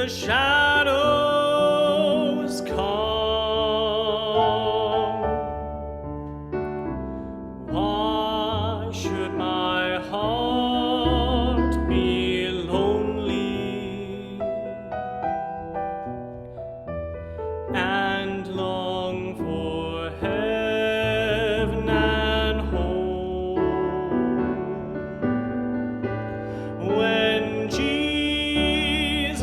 the shadows come, why should my heart be lonely and long for heaven and home when Jesus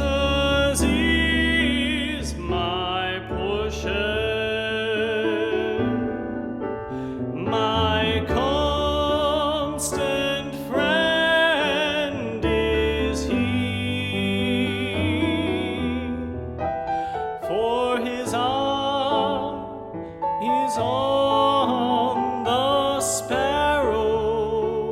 is my portion, my constant friend is he, for his eye is on the sparrow,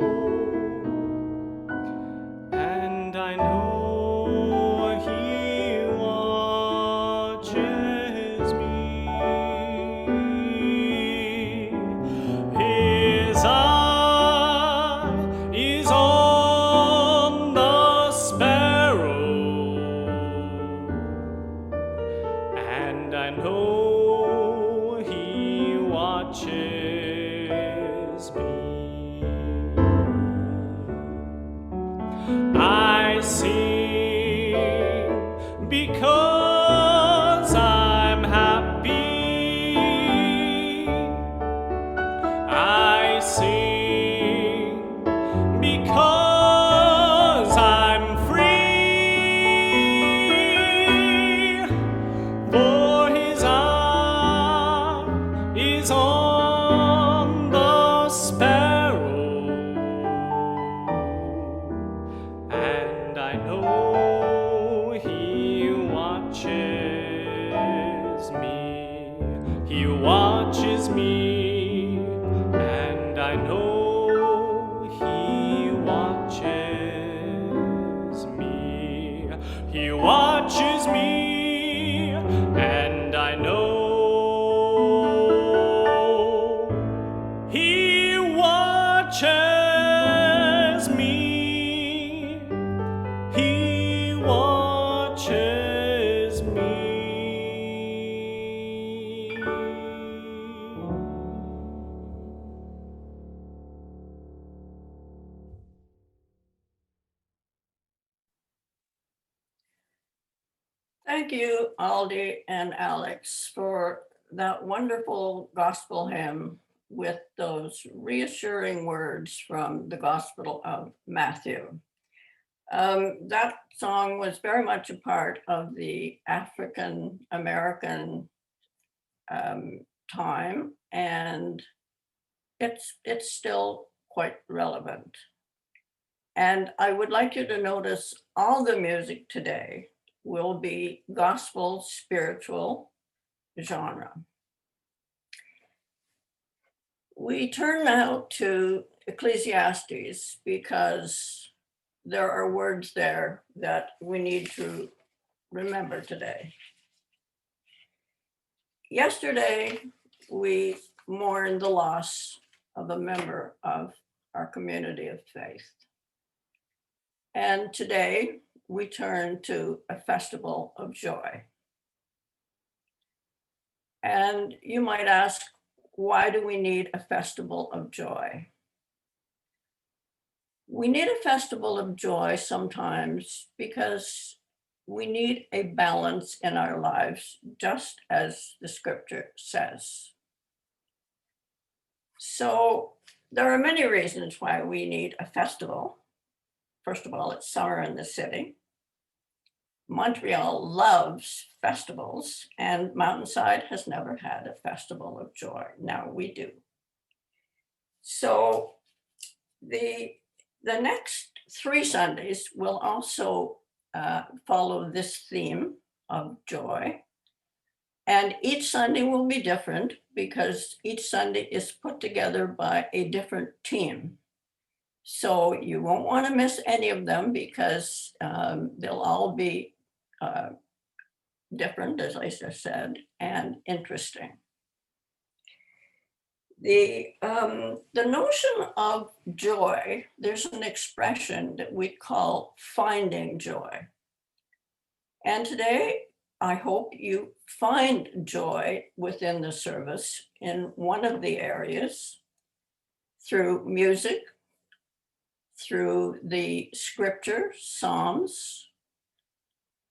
and I know he watches me. His eye is on the sparrow, and I know he watches me. I sing because I'm happy. I sing because I'm free, for his eye is on the sparrow, and I know he watches me. He watches me, and I know he watches me. He watches me, and I know he watches me. He watches me. Thank you, Aldi and Alex, for that wonderful gospel hymn with those reassuring words from the Gospel of Matthew. That song was very much a part of the African American time, and it's still quite relevant. And I would like you to notice all the music today will be gospel spiritual genre. We turn now to Ecclesiastes because there are words there that we need to remember today. Yesterday, we mourned the loss of a member of our community of faith. And today, we turn to a festival of joy. And you might ask, why do we need a festival of joy? We need a festival of joy sometimes because we need a balance in our lives, just as the scripture says. So there are many reasons why we need a festival. First of all, it's summer in the city. Montreal loves festivals, and Mountainside has never had a festival of joy. Now we do. So the next 3 Sundays will also follow this theme of joy. And each Sunday will be different because each Sunday is put together by a different team. So you won't want to miss any of them because they'll all be different, as I just said, and interesting. The notion of joy, there's an expression that we call finding joy. And today, I hope you find joy within the service in one of the areas through music, through the scripture, Psalms,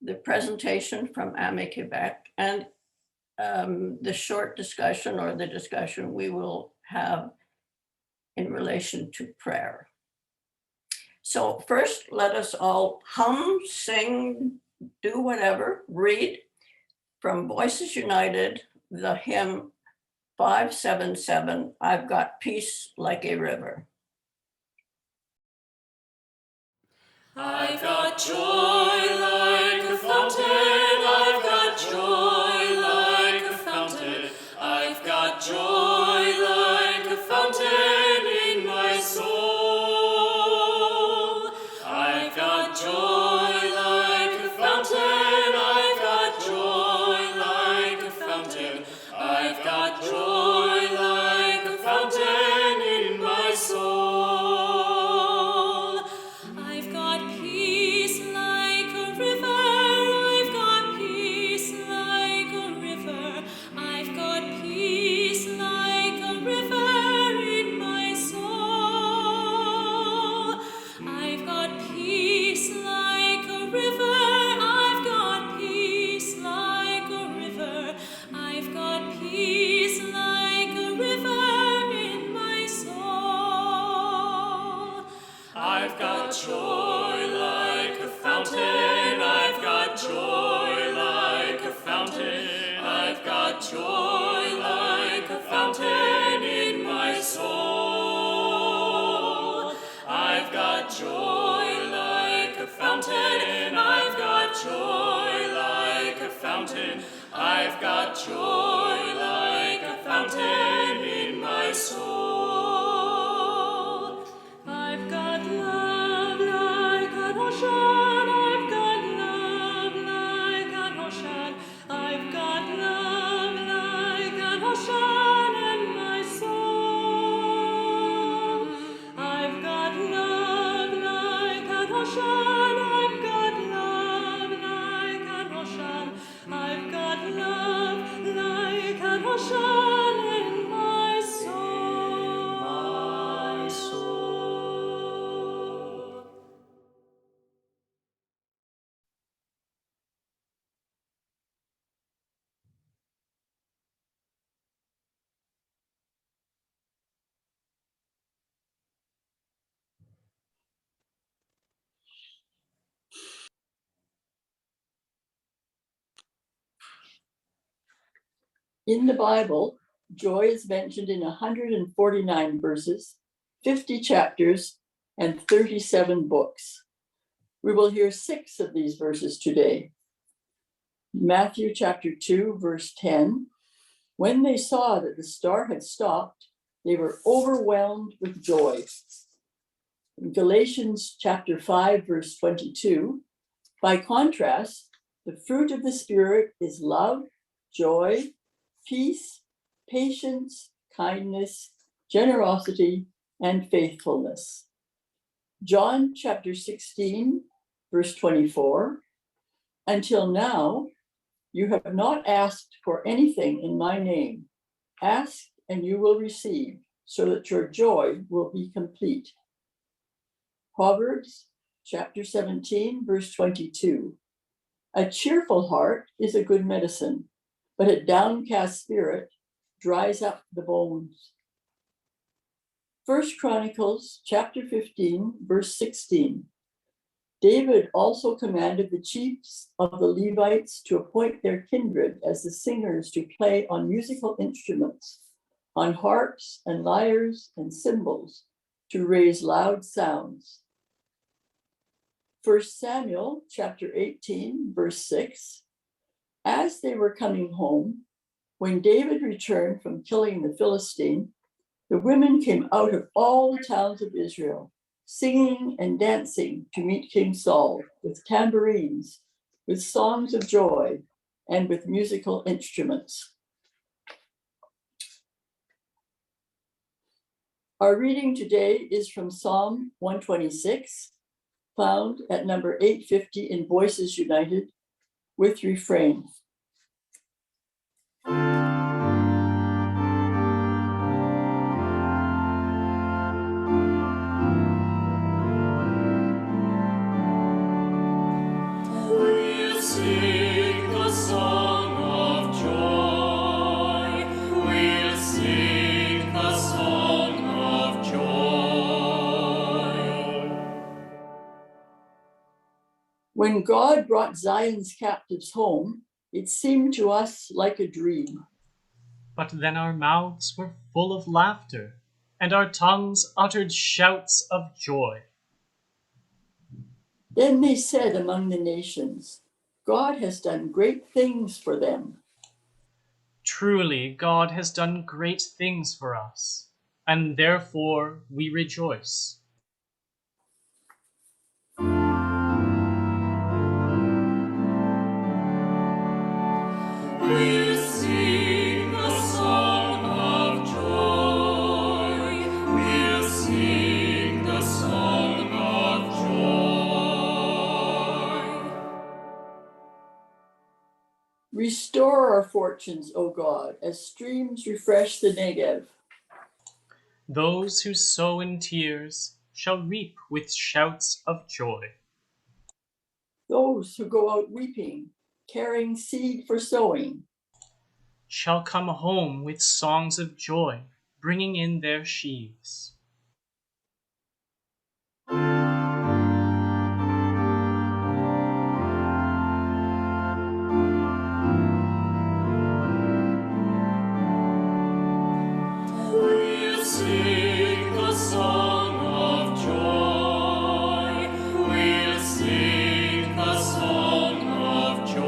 the presentation from AME Quebec, and the short discussion or the discussion we will have in relation to prayer. So first, let us all hum, sing, do whatever, read from Voices United, the hymn 577, I've Got Peace Like a River. I've got joy like a fountain, I've got joy like a fountain, I've got joy like a fountain in my soul. I've got joy like a fountain, I've got joy like a fountain, I've got joy like a fountain in my soul. I've got peace like a river, I've got peace like a river, I've got peace like a river in my soul. I've got peace like a river, I've got peace like a river, I've got peace like a river in my soul. I've got joy like a fountain, I've got joy like a fountain, I've got joy like a fountain in my soul. I've got joy like a fountain, I've got joy like a fountain, I've got joy like a fountain in my soul. I've got love like an ocean, I've got love like an ocean, I've got love like an ocean in my soul. I've got love like an ocean, I've got love like an ocean, I've got love like an ocean in my soul. My soul. In the Bible, joy is mentioned in 149 verses, 50 chapters, and 37 books. We will hear 6 of these verses today. Matthew chapter 2, verse 10. When they saw that the star had stopped, they were overwhelmed with joy. In Galatians chapter 5, verse 22. By contrast, the fruit of the Spirit is love, joy, peace, patience, kindness, generosity, and faithfulness. John chapter 16, verse 24. Until now, you have not asked for anything in my name. Ask and you will receive, so that your joy will be complete. Proverbs chapter 17, verse 22. A cheerful heart is a good medicine, but a downcast spirit dries up the bones. 1 Chronicles chapter 15, verse 16. David also commanded the chiefs of the Levites to appoint their kindred as the singers to play on musical instruments, on harps and lyres and cymbals, to raise loud sounds. 1 Samuel chapter 18, verse 6. As they were coming home, when David returned from killing the Philistine, the women came out of all the towns of Israel, singing and dancing to meet King Saul with tambourines, with songs of joy, and with musical instruments. Our reading today is from Psalm 126, found at number 850 in Voices United, with refrains. We'll sing the song of joy. We'll sing the song of joy. When God brought Zion's captives home, it seemed to us like a dream. But then our mouths were full of laughter, and our tongues uttered shouts of joy. Then they said among the nations, God has done great things for them. Truly, God has done great things for us, and therefore we rejoice. We'll sing the song of joy. We'll sing the song of joy. Restore our fortunes, O God, as streams refresh the Negev. Those who sow in tears shall reap with shouts of joy. Those who go out weeping, carrying seed for sowing, Shall come home with songs of joy, bringing in their sheaves. We'll sing the song of joy. We'll sing the song of joy.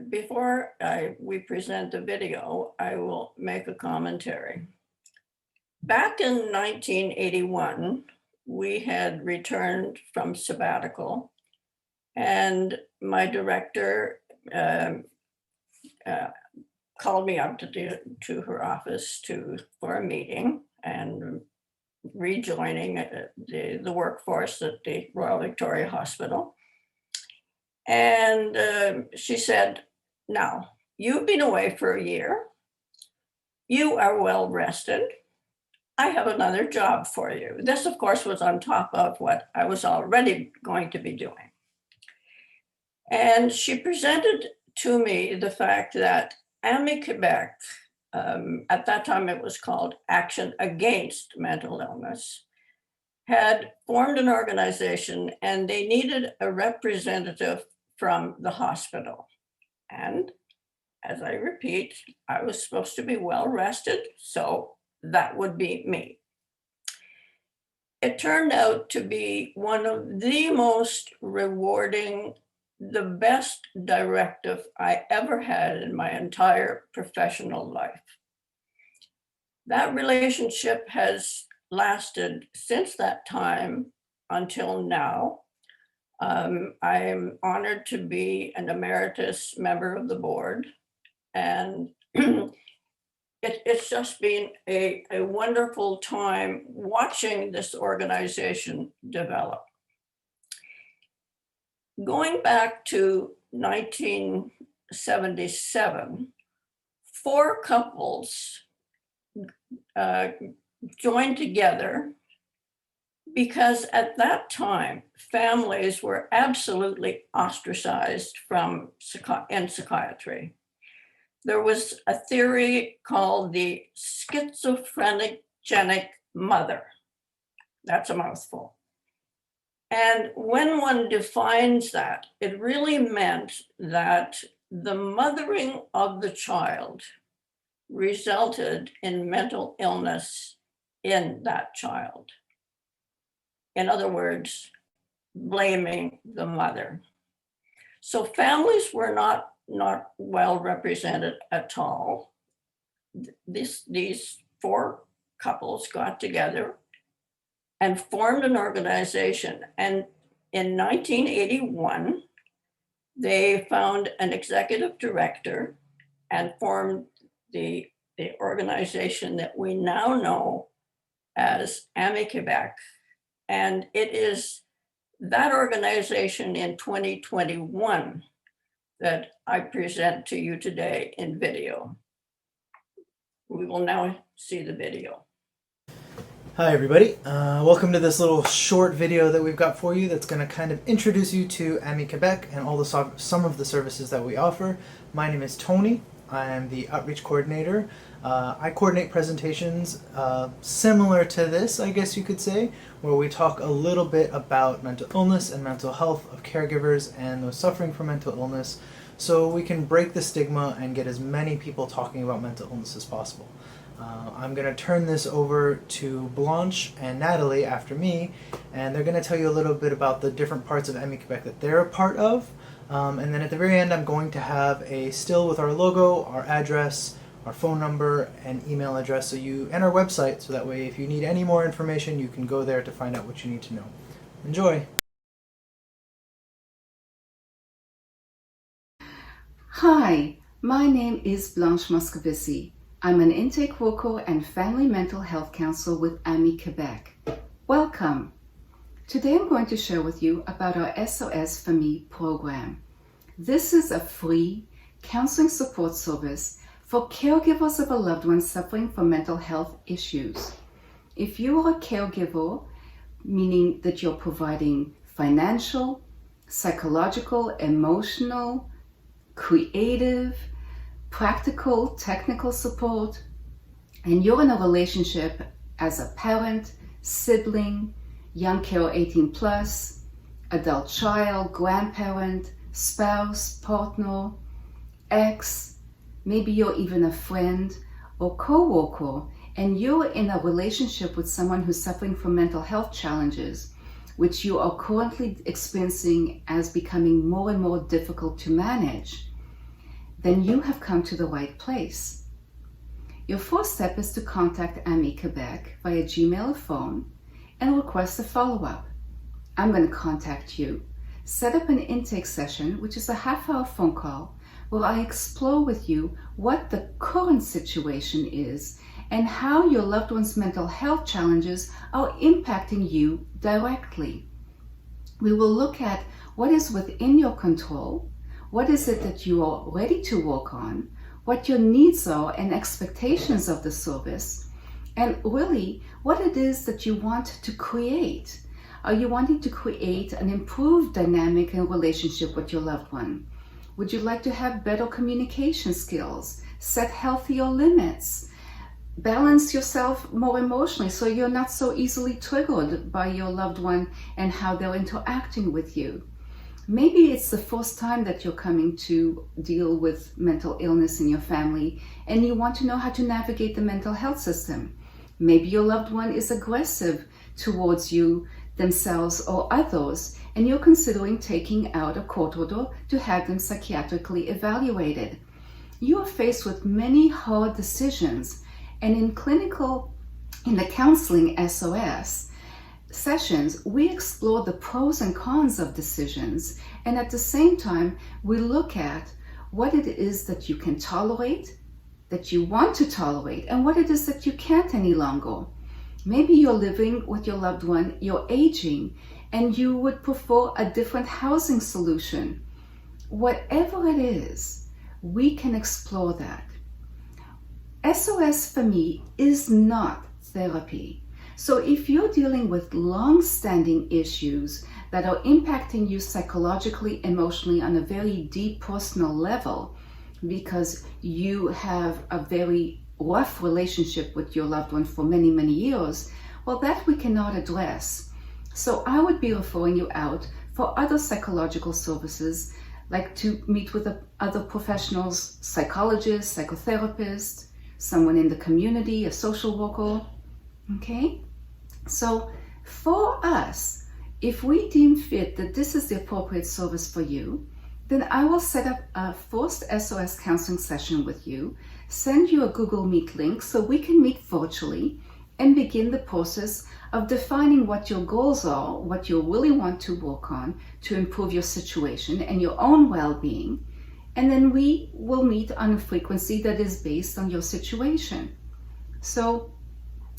Before we present the video, I will make a commentary. Back in 1981, we had returned from sabbatical, and my director called me up to her office for a meeting and rejoining the workforce at the Royal Victoria Hospital. And she said, now, you've been away for a year. You are well rested. I have another job for you. This, of course, was on top of what I was already going to be doing. And she presented to me the fact that AMI Quebec, at that time it was called Action Against Mental Illness, had formed an organization and they needed a representative from the hospital. And as I repeat, I was supposed to be well rested, so that would be me. It turned out to be one of the most rewarding, the best directive I ever had in my entire professional life. That relationship has lasted since that time until now. I am honored to be an emeritus member of the board, and it's just been a wonderful time watching this organization develop. Going back to 1977, 4 couples joined together because at that time, families were absolutely ostracized in psychiatry. There was a theory called the schizophrenic mother. That's a mouthful. And when one defines that, it really meant that the mothering of the child resulted in mental illness in that child. In other words, blaming the mother. So families were not well represented at all. These 4 couples got together and formed an organization. And in 1981, They found an executive director and formed the organization that we now know as AMI Quebec. And it is that organization in 2021 that I present to you today in video. We will now see the video. Hi everybody, welcome to this little short video that we've got for you that's going to kind of introduce you to AMI Quebec and all the some of the services that we offer. My name is Tony. I am the outreach coordinator. I coordinate presentations similar to this, I guess you could say, where we talk a little bit about mental illness and mental health of caregivers and those suffering from mental illness, so we can break the stigma and get as many people talking about mental illness as possible. I'm going to turn this over to Blanche and Natalie after me, and they're going to tell you a little bit about the different parts of AMI Quebec that they're a part of. And then at the very end, I'm going to have a still with our logo, our address, our phone number, and email address, and our website, so that way if you need any more information, you can go there to find out what you need to know. Enjoy! Hi, my name is Blanche Moscovici. I'm an intake worker and family mental health counselor with AMI Quebec. Welcome! Today I'm going to share with you about our SOS Famille program. This is a free counseling support service for caregivers of a loved one suffering from mental health issues. If you are a caregiver, meaning that you're providing financial, psychological, emotional, creative, practical, technical support, and you're in a relationship as a parent, sibling, young carer 18 plus, adult child, grandparent, spouse, partner, ex, maybe you're even a friend or co-worker, and you're in a relationship with someone who's suffering from mental health challenges, which you are currently experiencing as becoming more and more difficult to manage, then you have come to the right place. Your first step is to contact AMI Quebec via Gmail or phone and request a follow-up. I'm going to contact you, set up an intake session, which is a half-hour phone call, where I explore with you what the current situation is and how your loved one's mental health challenges are impacting you directly. We will look at what is within your control, what is it that you are ready to work on, what your needs are and expectations of the service, and really what it is that you want to create. Are you wanting to create an improved dynamic and relationship with your loved one? Would you like to have better communication skills, set healthier limits, balance yourself more emotionally so you're not so easily triggered by your loved one and how they're interacting with you? Maybe it's the first time that you're coming to deal with mental illness in your family and you want to know how to navigate the mental health system. Maybe your loved one is aggressive towards you, themselves, or others, and you're considering taking out a court order to have them psychiatrically evaluated. You are faced with many hard decisions, and in the counseling SOS sessions, we explore the pros and cons of decisions, and at the same time, we look at what it is that you can tolerate, that you want to tolerate, and what it is that you can't any longer. Maybe you're living with your loved one, you're aging, and you would prefer a different housing solution. Whatever it is, we can explore that. SOS Famille is not therapy. So if you're dealing with long-standing issues that are impacting you psychologically, emotionally on a very deep personal level, because you have a very rough relationship with your loved one for many, many years, well, that we cannot address. So I would be referring you out for other psychological services, like to meet with other professionals, psychologists, psychotherapists, someone in the community, a social worker, okay? So for us, if we deem fit that this is the appropriate service for you, then I will set up a first SOS counseling session with you, send you a Google Meet link so we can meet virtually and begin the process of defining what your goals are, what you really want to work on to improve your situation and your own well-being. And then we will meet on a frequency that is based on your situation. So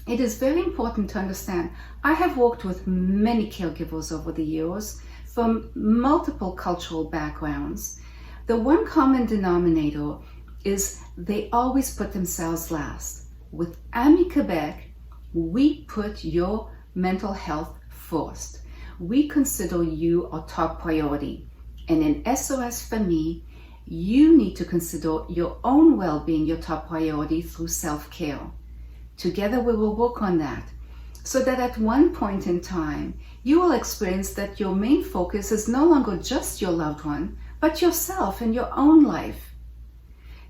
it is very important to understand, I have worked with many caregivers over the years from multiple cultural backgrounds. The one common denominator is they always put themselves last. With AMI Quebec, we put your mental health first. We consider you our top priority. And in SOS Famille, you need to consider your own well-being your top priority through self-care. Together we will work on that, so that at one point in time, you will experience that your main focus is no longer just your loved one, but yourself and your own life.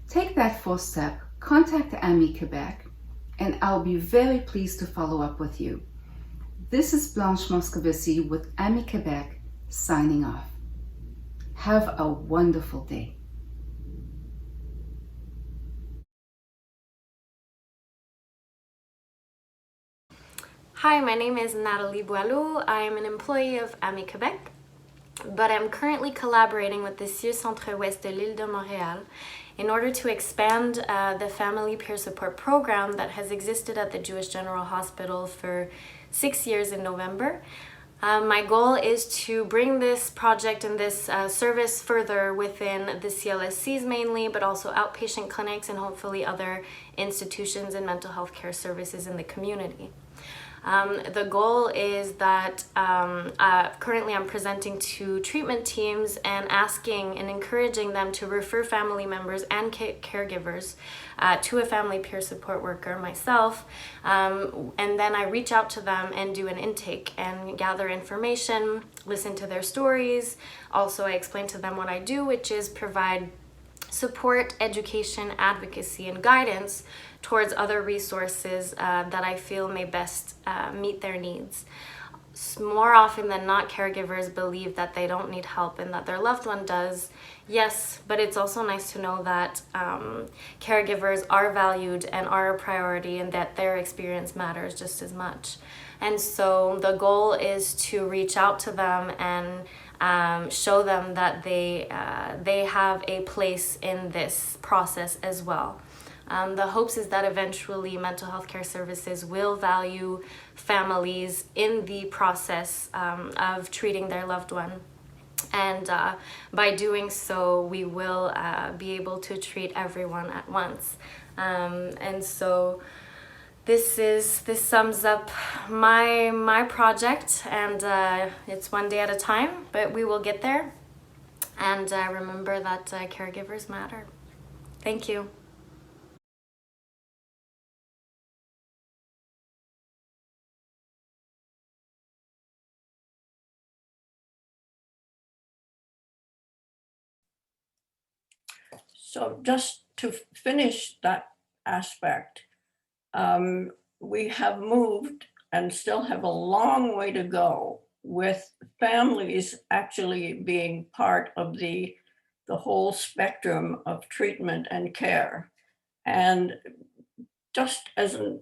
Take that first step, contact AMI Quebec, and I'll be very pleased to follow up with you. This is Blanche Moscovici with AMI Quebec, signing off. Have a wonderful day. Hi, my name is Nathalie Boileau. I am an employee of AMI Quebec, but I'm currently collaborating with the CIE Centre-Ouest de l'Île de Montréal in order to expand the family peer support program that has existed at the Jewish General Hospital for 6 years in November. My goal is to bring this project and this service further within the CLSCs mainly, but also outpatient clinics and hopefully other institutions and mental health care services in the community. The goal is that currently I'm presenting to treatment teams and asking and encouraging them to refer family members and caregivers to a family peer support worker, myself, and then I reach out to them and do an intake and gather information, listen to their stories. Also, I explain to them what I do, which is provide support, education, advocacy, and guidance towards other resources that I feel may best meet their needs. More often than not, caregivers believe that they don't need help and that their loved one does. Yes, but it's also nice to know that caregivers are valued and are a priority and that their experience matters just as much. And so the goal is to reach out to them and show them that they have a place in this process as well. The hopes is that eventually mental health care services will value families in the process of treating their loved one. And by doing so, we will be able to treat everyone at once. And so this sums up my project, and it's one day at a time, but we will get there. And remember that caregivers matter. Thank you. So just to finish that aspect, we have moved and still have a long way to go with families actually being part of the whole spectrum of treatment and care. And just as a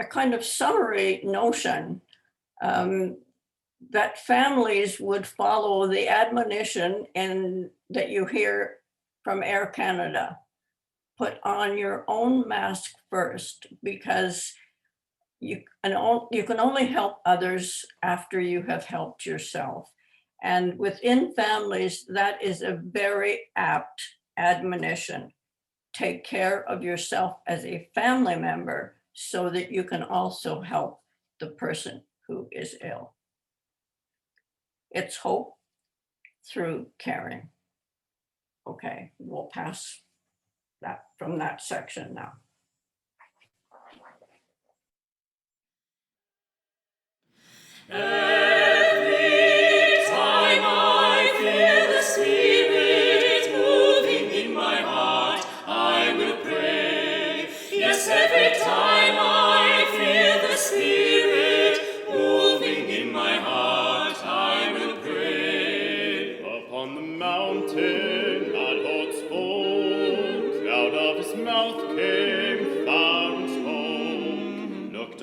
kind of summary notion, that families would follow the admonition that you hear from Air Canada. Put on your own mask first, because you can only help others after you have helped yourself. And within families, that is a very apt admonition. Take care of yourself as a family member so that you can also help the person who is ill. It's hope through caring. Okay, we'll pass that from that section now. Every time I feel the Spirit moving in my heart, I will pray. Yes, every time I feel the Spirit moving in my heart, I will pray. Upon the mountain God God spoke, out of his mouth came fountains home. Look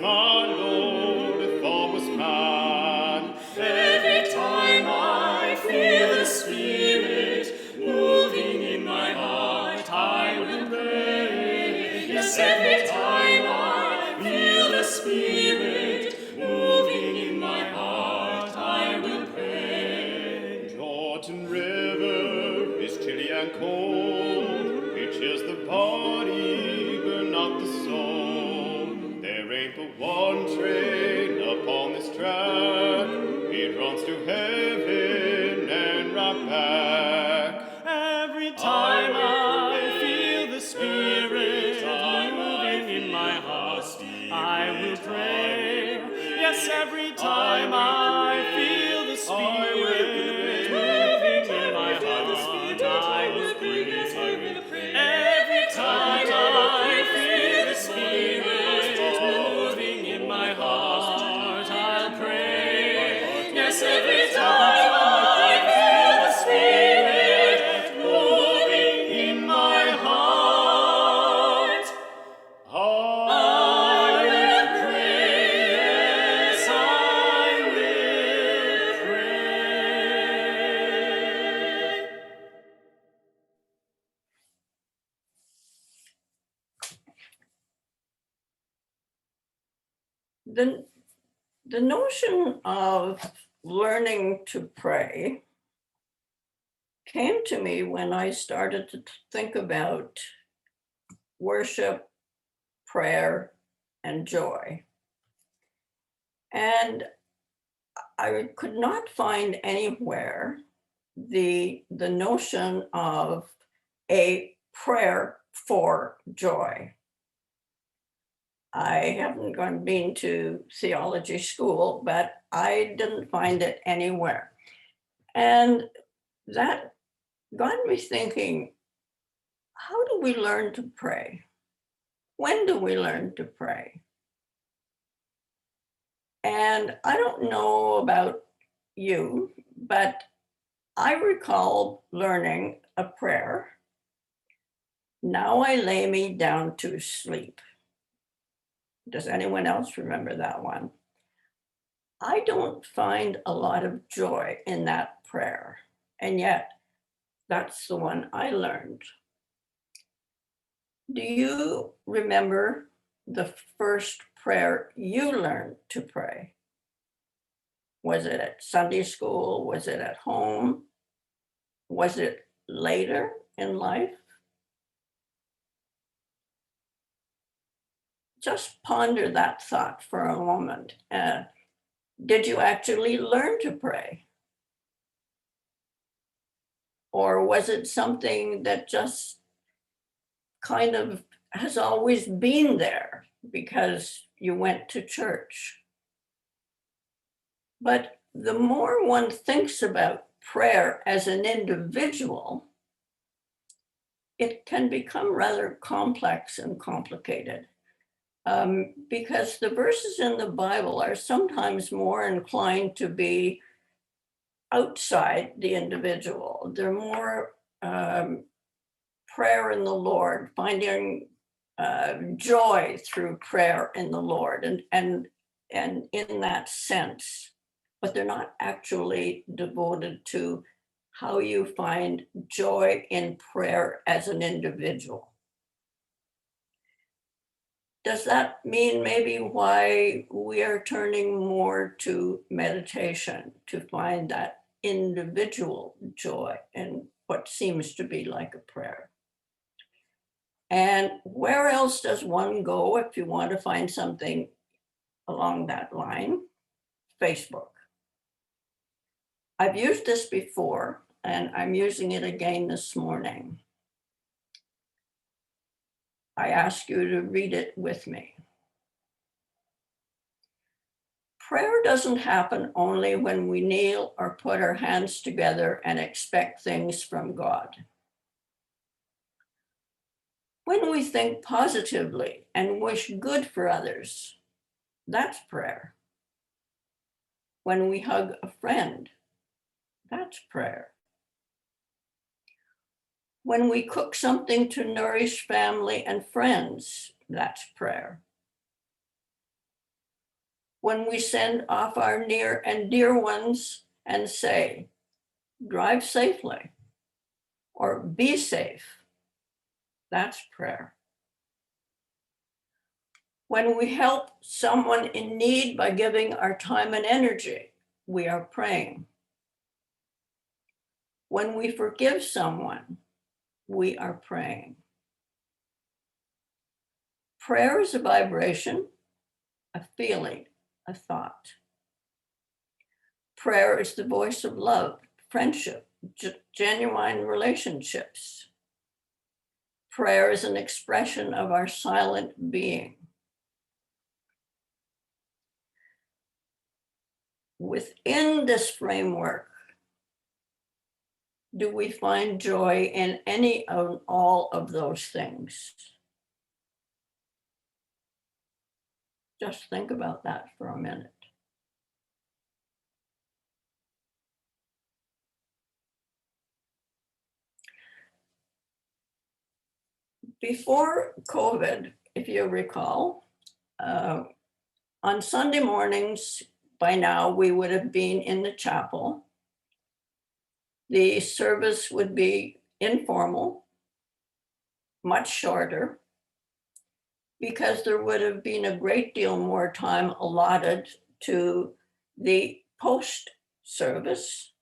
my Lord thought was man. Every time I feel the Spirit moving in my heart, I will pray. Yes, every time I feel the Spirit moving in my heart, I will pray. Jordan River is chilly and cold. It chills the body, but not the soul. There ain't but one train upon this track. It runs to heaven and right back. Every time I feel the Spirit moving in my heart, I will pray. Yes, every time I feel the Spirit moving in my heart, I will pray. Every time I feel the Spirit moving in my heart, I'll pray. Yes, every time I feel the Spirit moving in my heart, I will pray. Yes, I will pray. The notion of learning to pray came to me when I started to think about worship, prayer, and joy. And I could not find anywhere the notion of a prayer for joy. I haven't been to theology school, but I didn't find it anywhere. And that got me thinking, how do we learn to pray? When do we learn to pray? And I don't know about you, but I recall learning a prayer. Now I lay me down to sleep. Does anyone else remember that one? I don't find a lot of joy in that prayer, and yet that's the one I learned. Do you remember the first prayer you learned to pray? Was it at Sunday school? Was it at home? Was it later in life? Just ponder that thought for a moment. Did you actually learn to pray? Or was it something that just kind of has always been there because you went to church? But the more one thinks about prayer as an individual, it can become rather complex and complicated. Because the verses in the Bible are sometimes more inclined to be outside the individual. They're more prayer in the Lord, finding joy through prayer in the Lord, and in that sense, but they're not actually devoted to how you find joy in prayer as an individual. Does that mean maybe why we are turning more to meditation to find that individual joy in what seems to be like a prayer? And where else does one go if you want to find something along that line? Facebook. I've used this before, and I'm using it again this morning. I ask you to read it with me. Prayer doesn't happen only when we kneel or put our hands together and expect things from God. When we think positively and wish good for others, that's prayer. When we hug a friend, that's prayer. When we cook something to nourish family and friends, that's prayer. when we send off our near and dear ones and say, drive safely or be safe. That's prayer. When we help someone in need by giving our time and energy, we are praying. When we forgive someone, we are praying. Prayer is a vibration, a feeling, a thought. Prayer is the voice of love, friendship, genuine relationships. Prayer is an expression of our silent being. Within this framework, do we find joy in any of all of those things? Just think about that for a minute. Before COVID, if you recall, on Sunday mornings, by now we would have been in the chapel. The service would be informal, much shorter, because there would have been a great deal more time allotted to the post-service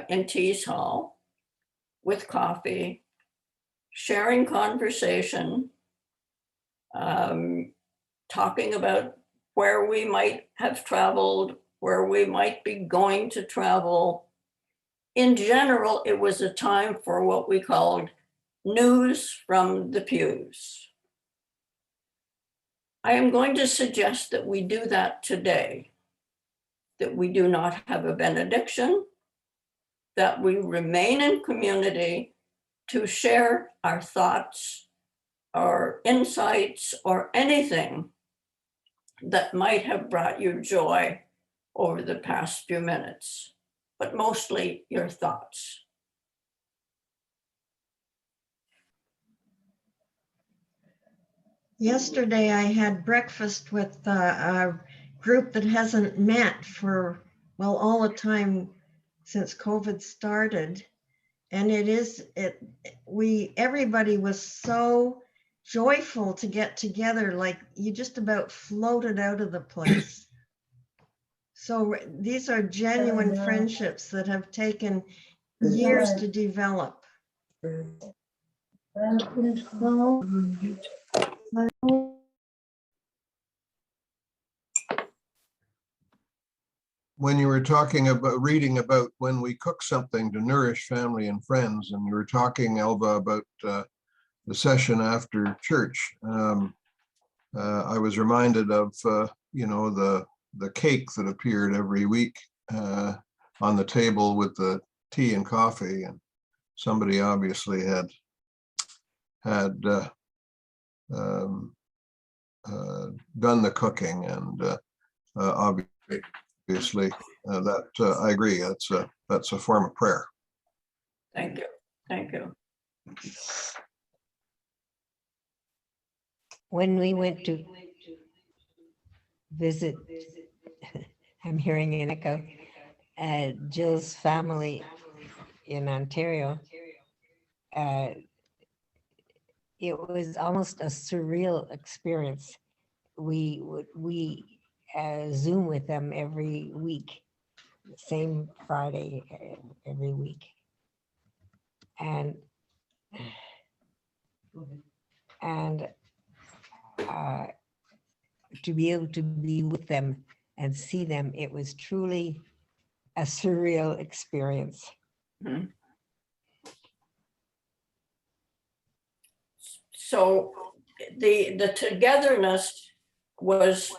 in Tees Hall with coffee, sharing conversation, talking about where we might have traveled, where we might be going to travel. In general, it was a time for what we called news from the pews. I am going to suggest that we do that today, that we do not have a benediction, that we remain in community to share our thoughts, our insights, or anything that might have brought you joy over the past few minutes, but mostly your thoughts. Yesterday, I had breakfast with a group that hasn't met for, well, all the time since COVID started. And everybody was so joyful to get together, like you just about floated out of the place. So these are genuine friendships that have taken years to develop. When you were talking about reading about when we cook something to nourish family and friends, and you were talking, Elva, about the session after church, I was reminded of the cake that appeared every week on the table with the tea and coffee, and somebody obviously had done the cooking, and obviously that I agree, that's a form of prayer. Thank you. Thank you. When we went to visit, I'm hearing an echo, Jill's family in Ontario, it was almost a surreal experience. We Zoom with them every week, same Friday every week, and to be able to be with them and see them, it was truly a surreal experience. Mm-hmm. So the togetherness was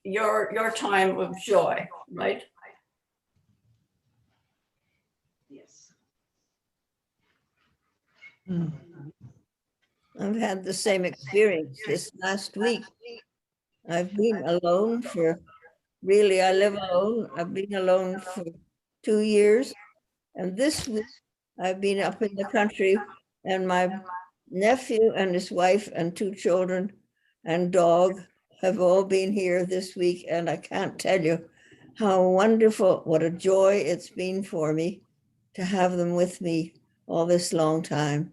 your time of joy, right? Yes. I've had the same experience this last week. I've been alone I live alone. I've been alone for 2 years. And this week I've been up in the country, and my nephew and his wife and 2 children and dog have all been here this week, and I can't tell you how wonderful, what a joy it's been for me to have them with me all this long time.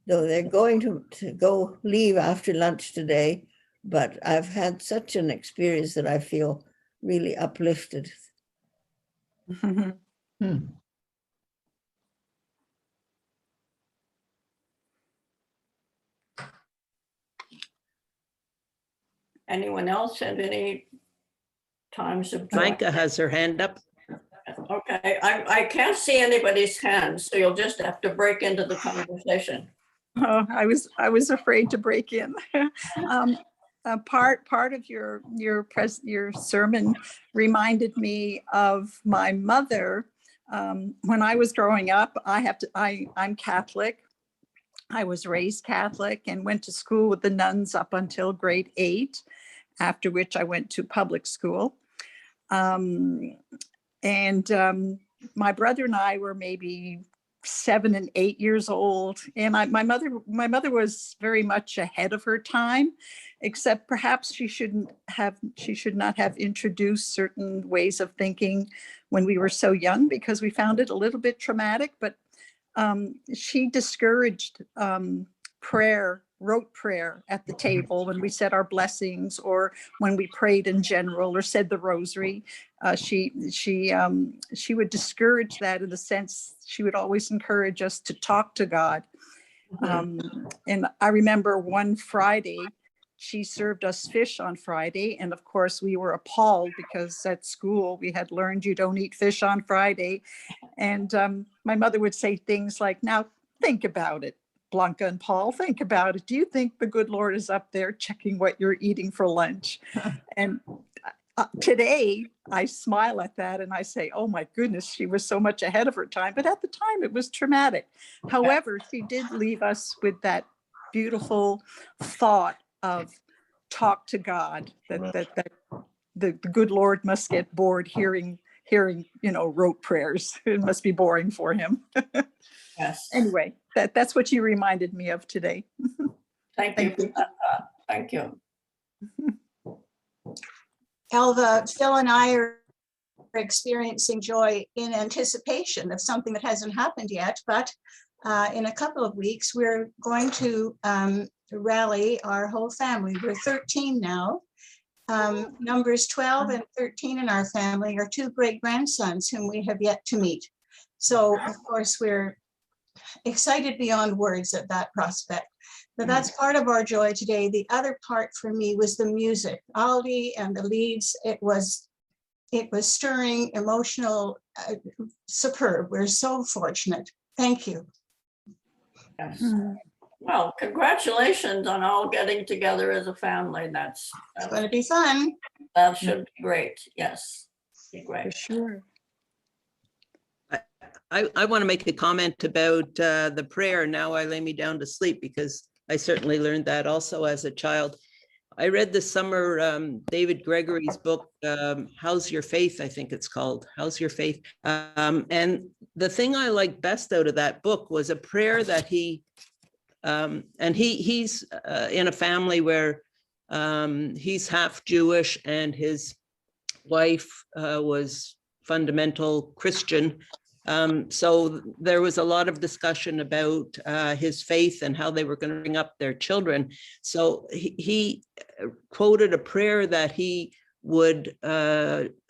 Though they're going to go leave after lunch today, but I've had such an experience that I feel really uplifted. Anyone else have any times of joy? Micah has her hand up. Okay, I can't see anybody's hands, so you'll just have to break into the conversation. Oh, I was afraid to break in. Part of your sermon reminded me of my mother. When I was growing up, I'm Catholic. I was raised Catholic and went to school with the nuns up until grade 8, after which I went to public school. My brother and I were maybe 7 and 8 years old, and my mother was very much ahead of her time, except perhaps she should not have introduced certain ways of thinking when we were so young, because we found it a little bit traumatic. But she discouraged wrote prayer at the table when we said our blessings, or when we prayed in general, or said the rosary. She would discourage that, in the sense she would always encourage us to talk to God. And I remember one Friday, she served us fish on Friday. And of course we were appalled, because at school we had learned you don't eat fish on Friday. And my mother would say things like, now think about it, Blanca and Paul, think about it. Do you think the good Lord is up there checking what you're eating for lunch? And today I smile at that and I say, oh my goodness, she was so much ahead of her time. But at the time it was traumatic. However, she did leave us with that beautiful thought of talk to God, that the good Lord must get bored hearing, rote prayers. It must be boring for him. Yes. Anyway, that's what you reminded me of today. Thank you. Thank you. Elva, Phil and I are experiencing joy in anticipation of something that hasn't happened yet, but in a couple of weeks, we're going to rally our whole family. We're 13 now. Numbers 12 and 13 in our family are 2 great-grandsons whom we have yet to meet. So, of course, we're excited beyond words at that prospect. But that's part of our joy today. The other part for me was the music. Aldi and the leads, it was stirring, emotional, superb. We're so fortunate. Thank you. Yes. Well, congratulations on all getting together as a family. That's going to be fun. That should be great. Yes, be great. For sure. I want to make a comment about the prayer, now I lay me down to sleep, because I certainly learned that also as a child. I read this summer David Gregory's book, How's Your Faith? I think it's called, How's Your Faith? And the thing I liked best out of that book was a prayer that he, and he's in a family where he's half Jewish and his wife was fundamental Christian. So there was a lot of discussion about his faith and how they were going to bring up their children. So he quoted a prayer that he would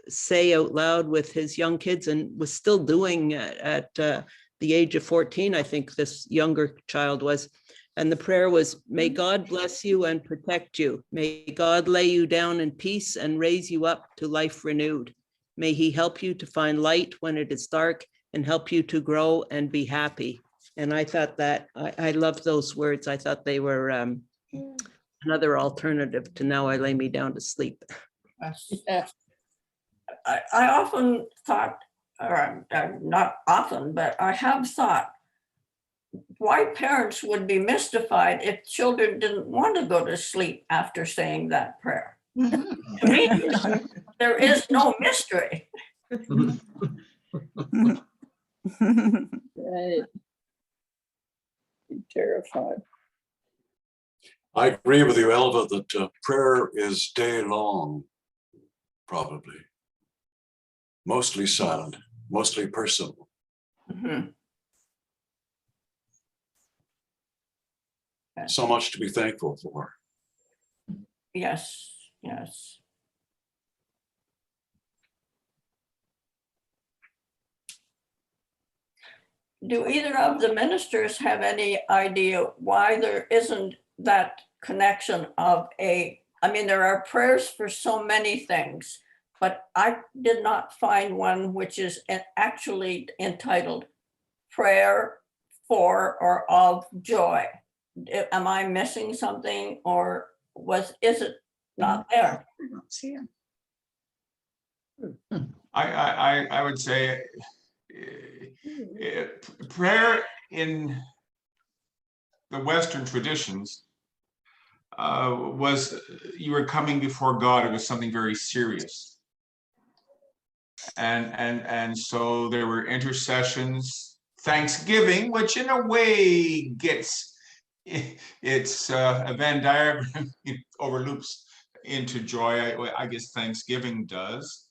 say out loud with his young kids, and was still doing at the age of 14, I think this younger child was. And the prayer was, may God bless you and protect you. May God lay you down in peace and raise you up to life renewed. May he help you to find light when it is dark, and help you to grow and be happy. And I thought that, I loved those words. I thought they were another alternative to now I lay me down to sleep. Yes. I often thought, or not often, but I have thought, why parents would be mystified if children didn't want to go to sleep after saying that prayer. To me, there is no mystery. Right. I'm terrified. I agree with you, Elva, that prayer is day long, probably. Mostly silent, mostly personal. Mhm. So much to be thankful for. Yes, yes. Do either of the ministers have any idea why there isn't that connection of I mean, there are prayers for so many things, but I did not find one which is actually entitled prayer for or of joy. Am I missing something, or is it not there? I don't see it. I would say prayer in the Western traditions was you were coming before God. It was something very serious, and so there were intercessions, thanksgiving, which in a way gets it's a Venn diagram. It overloops into joy. I guess Thanksgiving does,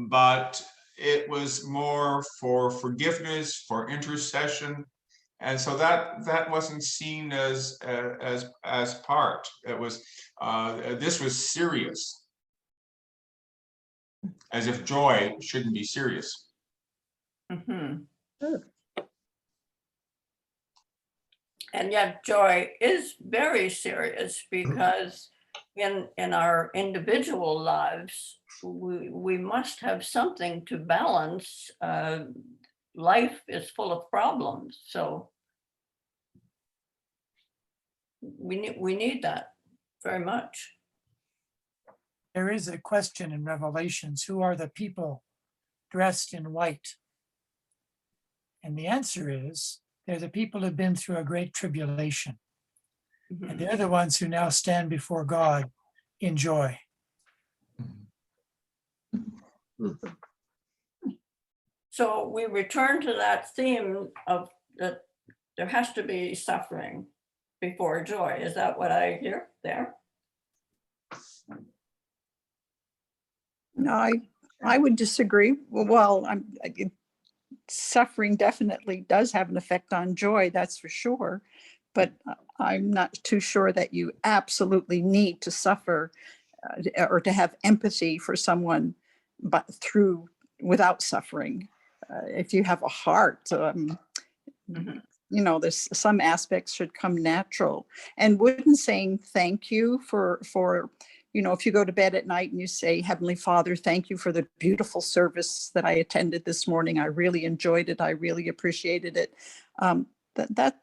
but it was more for forgiveness, for intercession, and so that wasn't seen as part. It was this was serious, as if joy shouldn't be serious. Mhm. And yet joy is very serious, because in our individual lives, we must have something to balance. Life is full of problems, so we need that very much. There is a question in Revelations: who are the people dressed in white? And the answer is, they're the people who've been through a great tribulation. And they're the ones who now stand before God in joy. So we return to that theme of that there has to be suffering before joy. Is that what I hear there? No, I would disagree. Well, suffering definitely does have an effect on joy, that's for sure. But I'm not too sure that you absolutely need to suffer or to have empathy for someone, but without suffering. If you have a heart, you know, there's some aspects should come natural. And wouldn't saying thank you for you know, if you go to bed at night and you say, Heavenly Father, thank you for the beautiful service that I attended this morning. I really enjoyed it. I really appreciated it.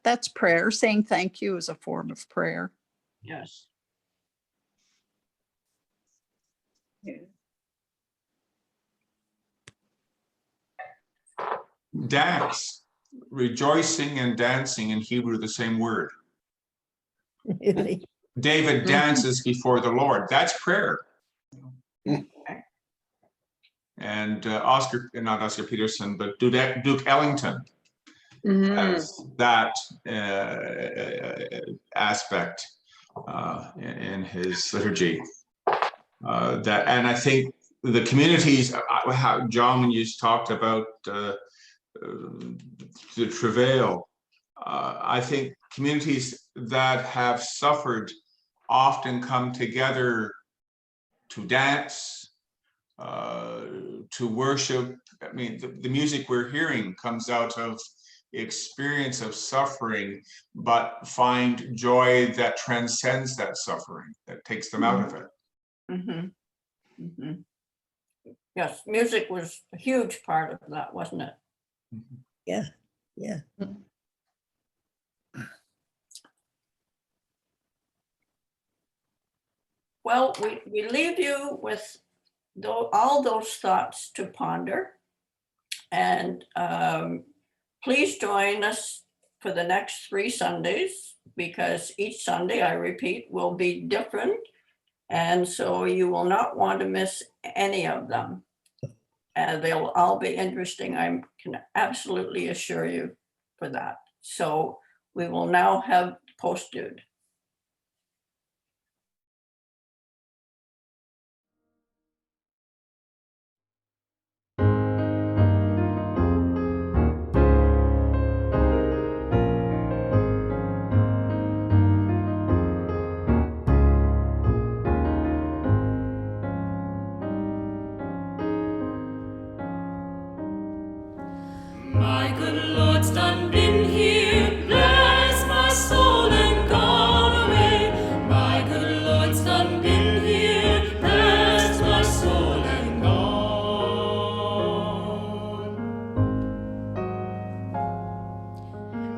That's prayer. Saying thank you is a form of prayer. Yes. Dance, rejoicing and dancing in Hebrew, the same word. David dances before the Lord. That's prayer. And not Oscar Peterson, but Duke Ellington has that aspect in his liturgy. And I think the communities, how John, when you talked about the travail, I think communities that have suffered often come together to dance, to worship. I mean, the music we're hearing comes out of experience of suffering, but find joy that transcends that suffering, that takes them out of it. Yes, music was a huge part of that, wasn't it? Yeah, yeah. Well, we leave you with all those thoughts to ponder. And please join us for the next 3 Sundays, because each Sunday, I repeat, will be different. And so you will not want to miss any of them. They'll all be interesting. I can absolutely assure you for that. So we will now have posted. My good Lord's done been here, bless my soul and gone away. My good Lord's done been here, bless my soul and gone.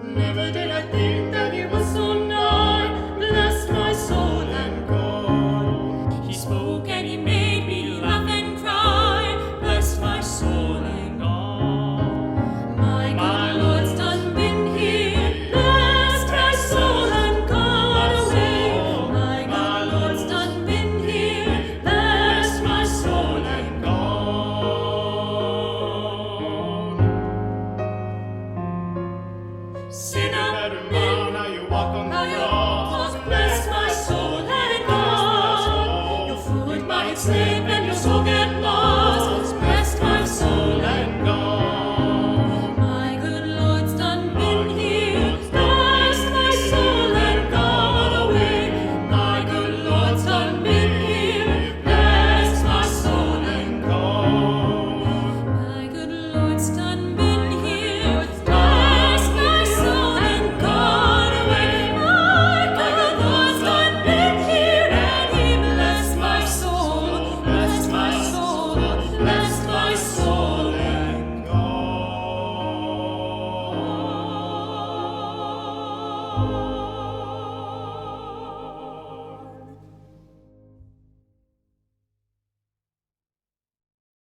Never did I think that he was so nigh, bless my soul and gone. He spoke and he made me laugh and cry, bless my soul and gone. My good Lord's done been here, blessed my soul and gone away. My good Lord's done been here, blessed my soul and gone. Sinner, now you walk on the cross, bless my soul and gone. Your foot might slip and your soul get lost, bless my soul and gone. My good Lord's done been here, blessed my soul and gone away. My good Lord's done been here, blessed my soul and gone. My good Lord's done been here, blessed my soul and gone away. My good Lord's done been here, and he blessed my soul, blessed my soul, blessed my soul and gone.